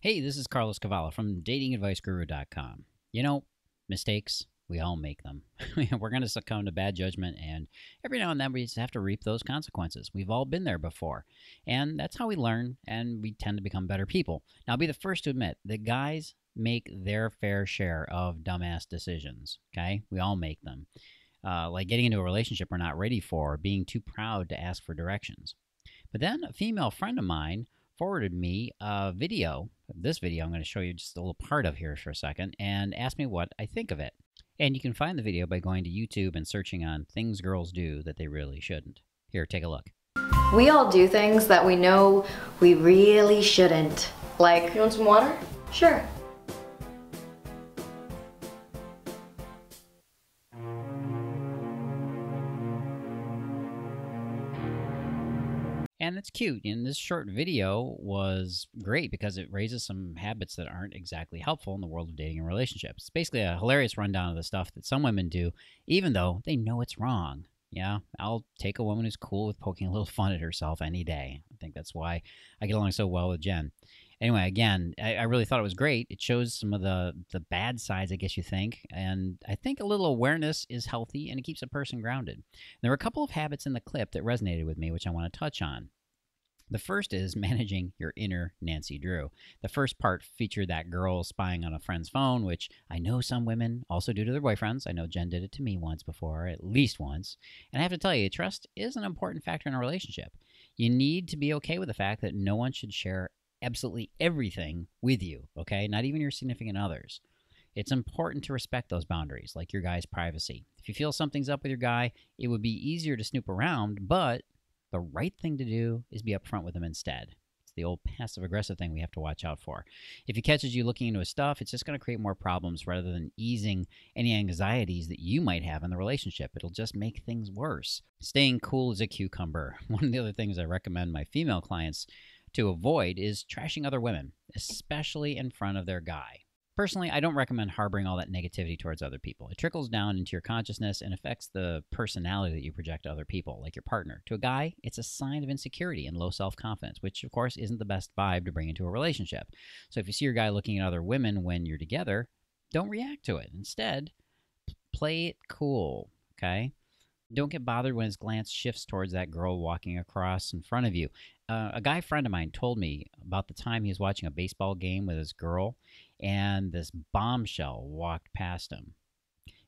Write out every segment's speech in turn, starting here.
Hey, this is Carlos Cavallo from datingadviceguru.com. You know, mistakes, we all make them. We're going to succumb to bad judgment, and every now and then we just have to reap those consequences. We've all been there before. And that's how we learn, and we tend to become better people. Now, I'll be the first to admit that guys make their fair share of dumbass decisions, okay? We all make them. Like getting into a relationship we're not ready for, or being too proud to ask for directions. But then a female friend of mine forwarded me a video. This video I'm going to show you just a little part of here for a second, and asked me what I think of it. And you can find the video by going to YouTube and searching on things girls do that they really shouldn't. Here, take a look. We all do things that we know we really shouldn't. Like, you want some water? Sure. And it's cute. And this short video was great because it raises some habits that aren't exactly helpful in the world of dating and relationships. It's basically a hilarious rundown of the stuff that some women do, even though they know it's wrong. Yeah, I'll take a woman who's cool with poking a little fun at herself any day. I think that's why I get along so well with Jen. Anyway, again, I really thought it was great. It shows some of the bad sides, I guess you think. And I think a little awareness is healthy, and it keeps a person grounded. There were a couple of habits in the clip that resonated with me, which I want to touch on. The first is managing your inner Nancy Drew. The first part featured that girl spying on a friend's phone, which I know some women also do to their boyfriends. I know Jen did it to me once before, at least once. And I have to tell you, trust is an important factor in a relationship. You need to be okay with the fact that no one should share absolutely everything with you, okay? Not even your significant others. It's important to respect those boundaries, like your guy's privacy. If you feel something's up with your guy, it would be easier to snoop around, but the right thing to do is be upfront with him instead. It's the old passive-aggressive thing we have to watch out for. If he catches you looking into his stuff, it's just going to create more problems rather than easing any anxieties that you might have in the relationship. It'll just make things worse. Staying cool as a cucumber. One of the other things I recommend my female clients to avoid is trashing other women, especially in front of their guy. Personally, I don't recommend harboring all that negativity towards other people. It trickles down into your consciousness and affects the personality that you project to other people, like your partner. To a guy, it's a sign of insecurity and low self-confidence, which, of course, isn't the best vibe to bring into a relationship. So if you see your guy looking at other women when you're together, don't react to it. Instead, play it cool, okay? Don't get bothered when his glance shifts towards that girl walking across in front of you. A guy friend of mine told me about the time he was watching a baseball game with his girl, and this bombshell walked past him.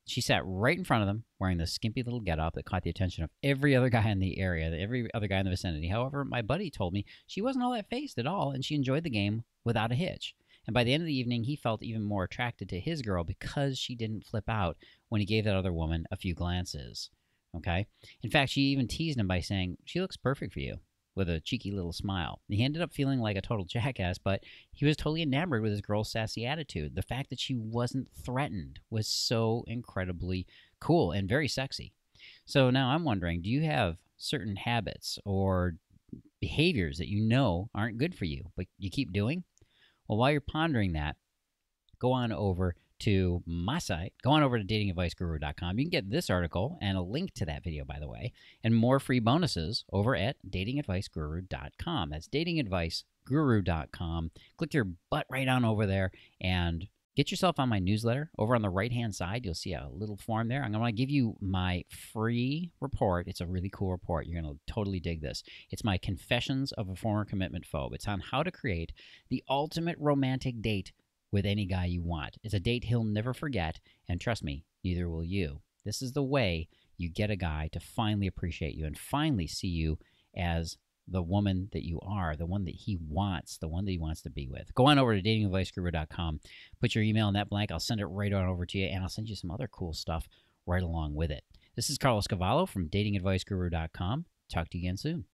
She sat right in front of them, wearing this skimpy little getup that caught the attention of every other guy in the area, every other guy in the vicinity. However, my buddy told me she wasn't all that fazed at all, and she enjoyed the game without a hitch. And by the end of the evening, he felt even more attracted to his girl because she didn't flip out when he gave that other woman a few glances. Okay? In fact, she even teased him by saying, "She looks perfect for you," with a cheeky little smile. He ended up feeling like a total jackass, but he was totally enamored with his girl's sassy attitude. The fact that she wasn't threatened was so incredibly cool and very sexy. So now I'm wondering, do you have certain habits or behaviors that you know aren't good for you, but you keep doing? Well, while you're pondering that, go on over to my site. Go on over to datingadviceguru.com. You can get this article and a link to that video, by the way, and more free bonuses over at datingadviceguru.com. That's datingadviceguru.com. Click your butt right on over there and get yourself on my newsletter. Over on the right-hand side, you'll see a little form there. I'm going to give you my free report. It's a really cool report. You're going to totally dig this. It's my Confessions of a Former Commitment Phobe. It's on how to create the ultimate romantic date with any guy you want. It's a date he'll never forget, and trust me, neither will you. This is the way you get a guy to finally appreciate you and finally see you as the woman that you are, the one that he wants, the one that he wants to be with. Go on over to datingadviceguru.com, put your email in that blank. I'll send it right on over to you, and I'll send you some other cool stuff right along with it. This is Carlos Cavallo from datingadviceguru.com. Talk to you again soon.